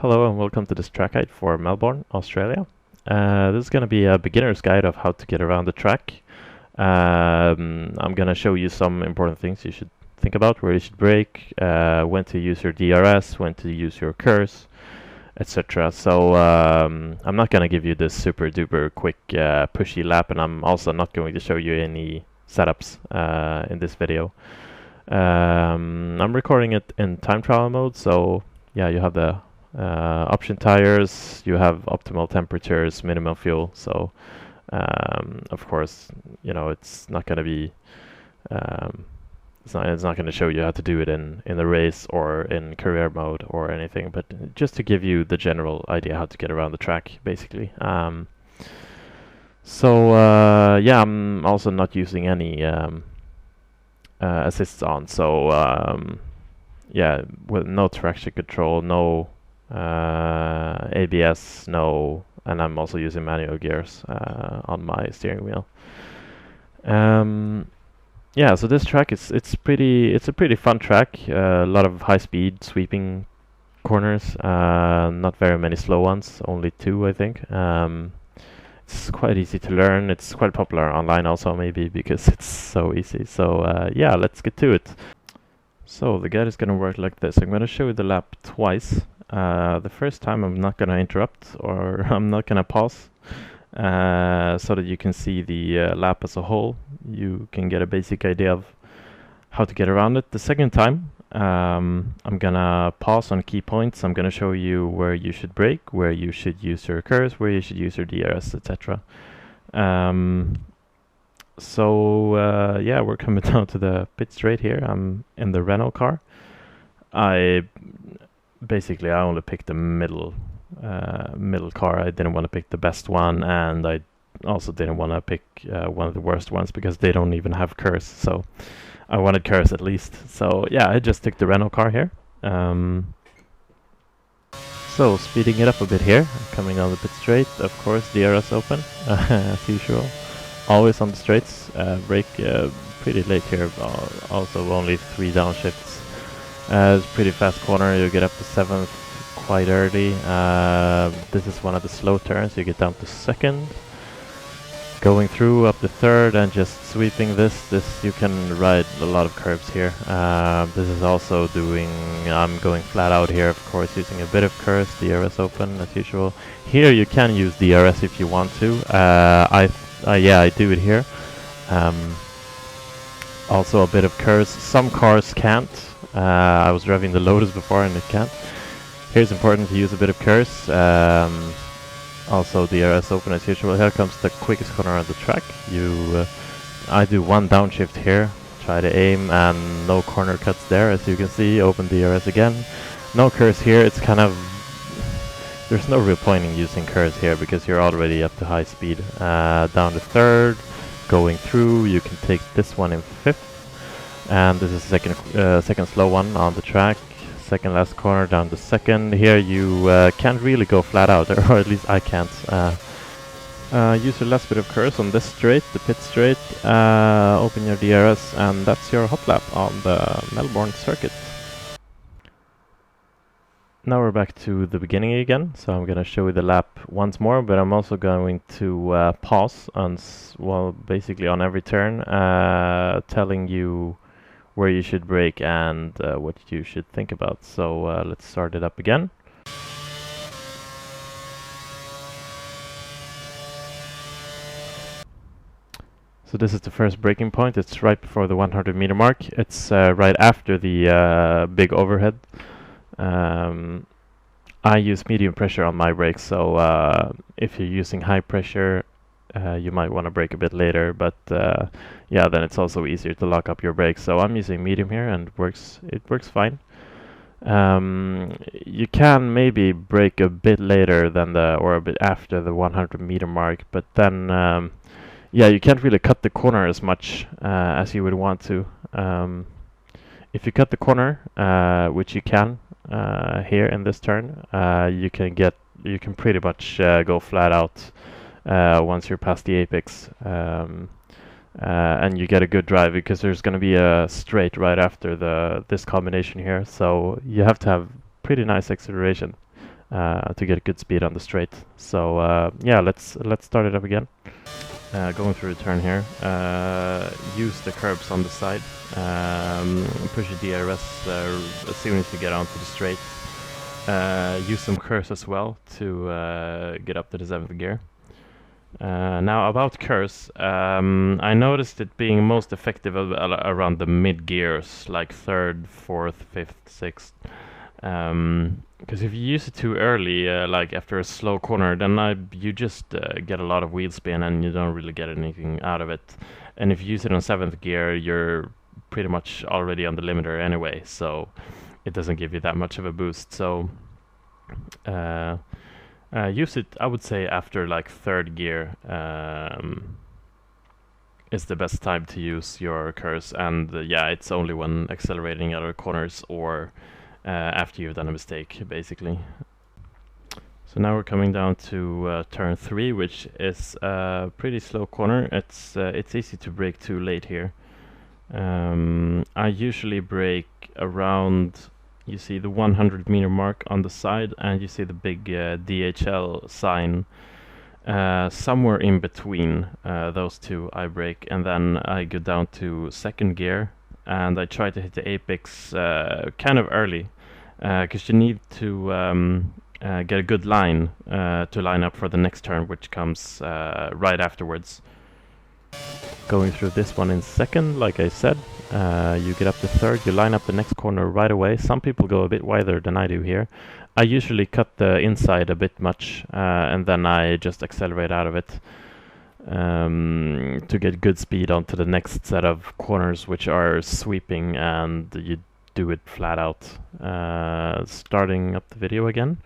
Hello and welcome to this track guide for Melbourne, Australia. This is going to be a beginner's guide of how to get around the track. I'm going to show you some important things you should think about, where you should brake, when to use your DRS, when to use your curse, etc. So I'm not going to give you this super duper quick pushy lap, and I'm also not going to show you any setups in this video. I'm recording it in time trial mode, so yeah, you have the option tires, you have optimal temperatures, minimum fuel. So of course, you know, it's not going to be it's not going to show you how to do it in the race or in career mode or anything, but just to give you the general idea how to get around the track, basically. Yeah, I'm also not using any assists on, so yeah, with no traction control, no ABS, no, and I'm also using manual gears on my steering wheel. Yeah, so this track it's a pretty fun track. A lot of high speed sweeping corners, not very many slow ones, only two I think. It's quite easy to learn. It's quite popular online also, maybe because it's so easy. So yeah, let's get to it. So the guide is going to work like this. I'm going to show you the lap twice. The first time I'm not going to interrupt, or I'm not going to pause, so that you can see the lap as a whole. You can get a basic idea of how to get around it. The second time I'm going to pause on key points. I'm going to show you where you should brake, where you should use your curves, where you should use your DRS, etc. Yeah, we're coming down to the pit straight here. I'm in the Renault car. I only picked the middle car. I didn't want to pick the best one, and I also didn't want to pick one of the worst ones because they don't even have curse. So I wanted curse at least. So yeah, I just took the Renault car here. So speeding it up a bit here, coming down the pit straight. Of course, DRS open as usual. Always on the straights. Brake pretty late here. Also only 3 downshifts. It's a pretty fast corner. You get up to 7th quite early. This is one of the slow turns. You get down to 2nd. Going through up to 3rd and just sweeping this. You can ride a lot of curves here. This is also I'm going flat out here, of course, using a bit of curse. DRS open as usual. Here you can use DRS if you want to. Yeah, I do it here. Also a bit of curse. Some cars can't. I was driving the Lotus before and it can't. Here's important to use a bit of curse. Also DRS open as usual. Here comes the quickest corner on the track. I do 1 downshift here. Try to aim and no corner cuts there, as you can see. Open DRS again. No curse here. It's kind of... There's no real point in using curse here because you're already up to high speed. Down to 3rd. Going through. You can take this one in 5th. And this is second slow one on the track. Second last corner down to 2nd. Here you can't really go flat out, or at least I can't. Use your last bit of curse on this straight, the pit straight. Open your DRS, and that's your hot lap on the Melbourne circuit. Now we're back to the beginning again, so I'm going to show you the lap once more, but I'm also going to pause on, basically on every turn, telling you where you should brake and what you should think about. So let's start it up again. So this is the first braking point. It's right before the 100 meter mark. It's right after the big overhead. I use medium pressure on my brakes, so if you're using high pressure, you might want to brake a bit later, but yeah, then it's also easier to lock up your brakes. So I'm using medium here, and it works fine. You can maybe brake a bit later than or a bit after the 100 meter mark, but then yeah, you can't really cut the corner as much as you would want to. If you cut the corner, which you can here in this turn, you can pretty much go flat out once you're past the apex, and you get a good drive because there's going to be a straight right after this combination here, so you have to have pretty nice acceleration to get good speed on the straight. So yeah, let's start it up again. Going through the turn here. Use the curbs on the side. Push your DRS as soon as you get onto the straight. Use some curse as well to get up to the 7th gear. Now about curse, I noticed it being most effective around the mid gears, like 3rd, 4th, 5th, 6th. Because if you use it too early, like after a slow corner, then you just get a lot of wheel spin and you don't really get anything out of it. And if you use it on 7th gear, you're pretty much already on the limiter anyway, so it doesn't give you that much of a boost. So use it, I would say, after like 3rd gear is the best time to use your curse. And yeah, it's only when accelerating out of corners or after you've done a mistake, basically. So now we're coming down to turn 3, which is a pretty slow corner. It's easy to brake too late here. I usually brake around, you see the 100 meter mark on the side, and you see the big DHL sign. Somewhere in between those two I brake, and then I go down to 2nd gear, and I try to hit the apex kind of early, because you need to get a good line to line up for the next turn, which comes right afterwards. Going through this one in 2nd, like I said, you get up to 3rd, you line up the next corner right away. Some people go a bit wider than I do here. I usually cut the inside a bit much, and then I just accelerate out of it to get good speed onto the next set of corners, which are sweeping, and you do it flat out. Starting up the video again.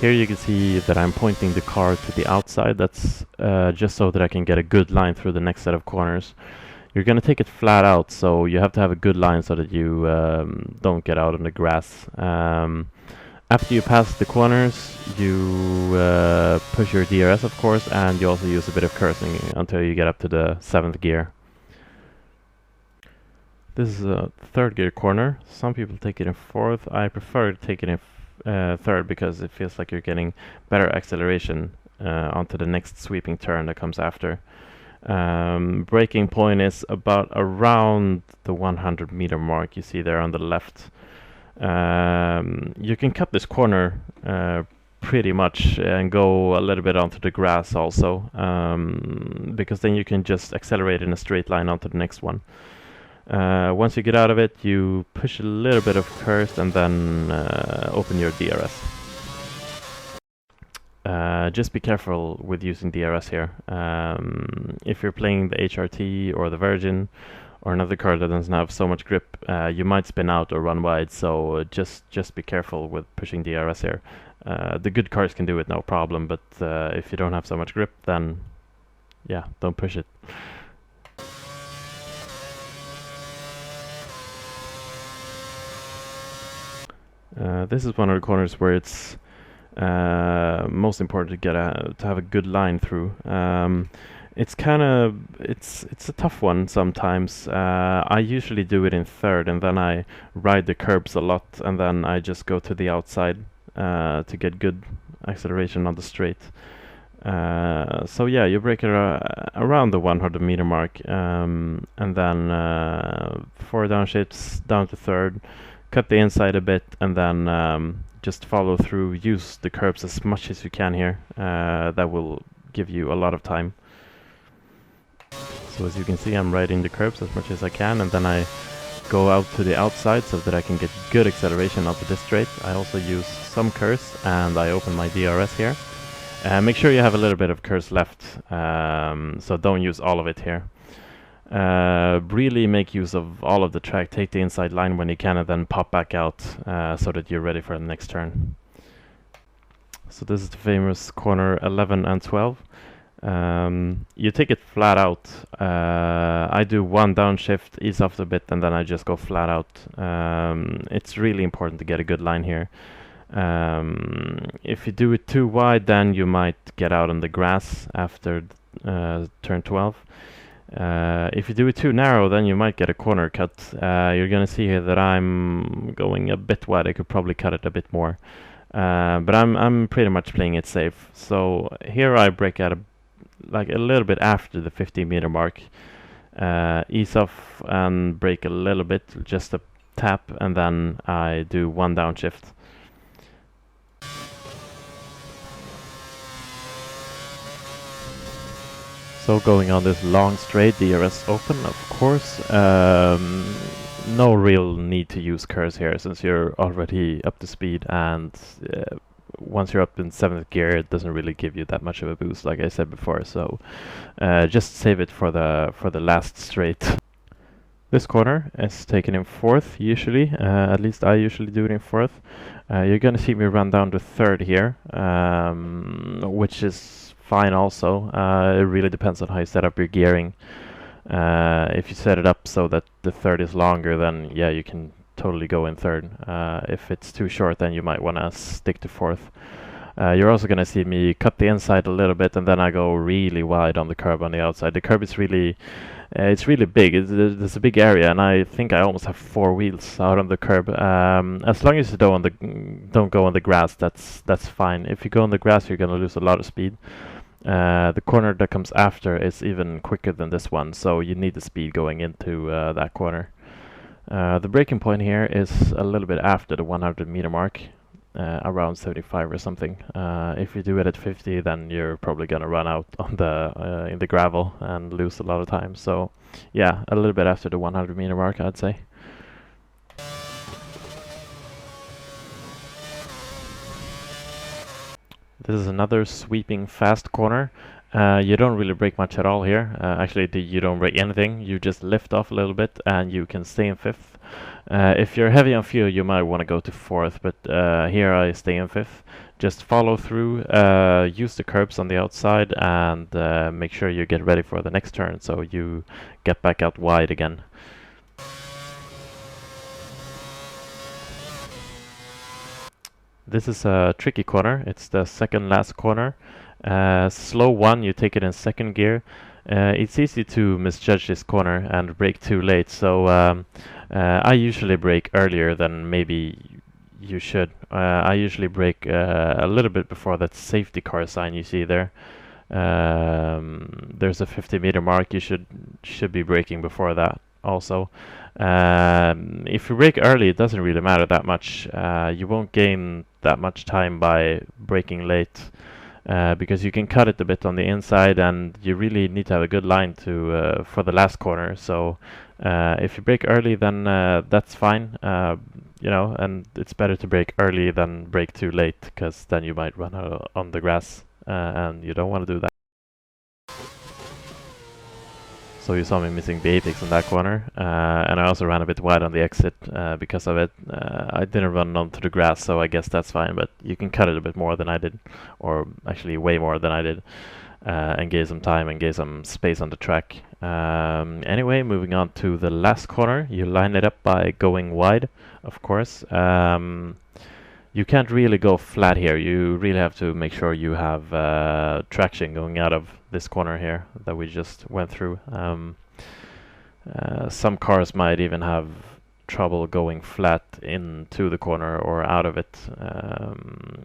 Here you can see that I'm pointing the car to the outside. That's just so that I can get a good line through the next set of corners. You're going to take it flat out, so you have to have a good line so that you don't get out on the grass. After you pass the corners, you push your DRS, of course, and you also use a bit of cursing until you get up to the 7th gear. This is a 3rd gear corner. Some people take it in 4th. I prefer to take it in 3rd because it feels like you're getting better acceleration onto the next sweeping turn that comes after. Braking point is about around the 100 meter mark you see there on the left. You can cut this corner pretty much and go a little bit onto the grass also, because then you can just accelerate in a straight line onto the next one. Once you get out of it, you push a little bit of curse and then open your DRS. Just be careful with using DRS here. If you're playing the HRT or the Virgin or another car that doesn't have so much grip, you might spin out or run wide, so just be careful with pushing DRS here. The good cars can do it no problem, but if you don't have so much grip, then yeah, don't push it. This is one of the corners where it's most important to have a good line through. It's a tough one sometimes. I usually do it in 3rd, and then I ride the curbs a lot, and then I just go to the outside to get good acceleration on the straight. So yeah, you brake it around the 100 meter mark, and then 4 downshifts down to 3rd. Cut the inside a bit, and then just follow through. Use the curbs as much as you can here. That will give you a lot of time. So as you can see, I'm riding the curbs as much as I can, and then I go out to the outside so that I can get good acceleration onto this straight. I also use some curse, and I open my DRS here. Make sure you have a little bit of curse left, so don't use all of it here. Really make use of all of the track. Take the inside line when you can, and then pop back out so that you're ready for the next turn. So this is the famous corner 11 and 12. You take it flat out. I do 1 downshift, ease off a bit, and then I just go flat out. It's really important to get a good line here. If you do it too wide, then you might get out on the grass after turn 12. If you do it too narrow, then you might get a corner cut. You're gonna see here that I'm going a bit wide. I could probably cut it a bit more. But I'm pretty much playing it safe. So here I break out like a little bit after the 15-meter mark, ease off and break a little bit, just a tap, and then I do one downshift. So going on this long straight DRS open, of course, no real need to use curse here since you're already up to speed, and once you're up in 7th gear it doesn't really give you that much of a boost like I said before, so just save it for the last straight. This corner is taken in 4th usually, at least I usually do it in 4th. You're gonna see me run down to 3rd here, which is fine also. It really depends on how you set up your gearing. If you set it up so that the 3rd is longer, then yeah, you can totally go in 3rd. If it's too short, then you might want to stick to 4th. You're also going to see me cut the inside a little bit, and then I go really wide on the curb on the outside. The curb is really, it's really big. It's a big area, and I think I almost have 4 wheels out on the curb. As long as you don't go on the grass, that's fine. If you go on the grass, you're going to lose a lot of speed. The corner that comes after is even quicker than this one, so you need the speed going into that corner. The braking point here is a little bit after the 100-meter mark, around 75 or something. If you do it at 50, then you're probably gonna run out on the in the gravel and lose a lot of time. So yeah, a little bit after the 100-meter mark, I'd say. This is another sweeping fast corner. You don't really brake much at all here. Actually, you don't brake anything. You just lift off a little bit and you can stay in 5th. If you're heavy on fuel, you might want to go to 4th, but here I stay in 5th. Just follow through, use the curbs on the outside, and make sure you get ready for the next turn so you get back out wide again. This is a tricky corner. It's the second last corner. Slow one, you take it in 2nd gear. It's easy to misjudge this corner and brake too late, so I usually brake earlier than maybe you should. I usually brake a little bit before that safety car sign you see there. There's a 50-meter mark. You should be braking before that also. If you brake early, it doesn't really matter that much. You won't gain that much time by braking late, because you can cut it a bit on the inside, and you really need to have a good line to for the last corner. So if you brake early, then that's fine. You know, and it's better to brake early than brake too late, because then you might run out on the grass, and you don't want to do that. So you saw me missing the apex in that corner, and I also ran a bit wide on the exit because of it. I didn't run onto the grass, so I guess that's fine, but you can cut it a bit more than I did, or actually way more than I did, and gain some time and gain some space on the track. Anyway, moving on to the last corner, you line it up by going wide, of course. You can't really go flat here. You really have to make sure you have traction going out of this corner here that we just went through. Some cars might even have trouble going flat into the corner or out of it.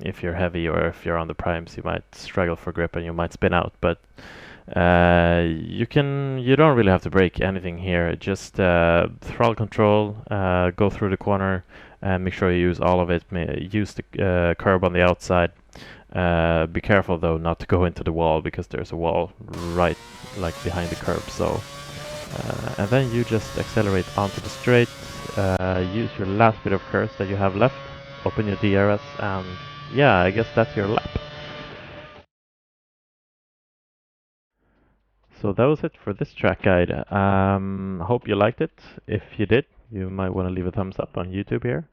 If you're heavy or if you're on the primes, you might struggle for grip and you might spin out. But you don't really have to brake anything here. Just throttle control, go through the corner, and make sure you use all of it. Use the curb on the outside. Be careful though not to go into the wall, because there's a wall right like behind the curb. So and then you just accelerate onto the straight. Use your last bit of curse that you have left. Open your DRS, and yeah, I guess that's your lap. So that was it for this track guide. Hope you liked it. If you did, you might want to leave a thumbs up on YouTube here.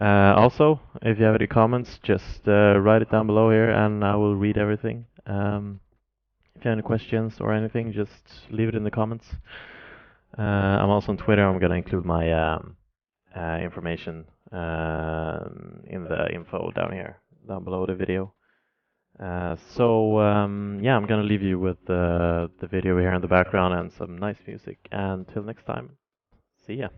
Also, if you have any comments, just write it down below here and I will read everything. If you have any questions or anything, just leave it in the comments. I'm also on Twitter. I'm going to include my information in the info down here, down below the video. Yeah, I'm gonna leave you with the video here in the background and some nice music. And until next time, see ya.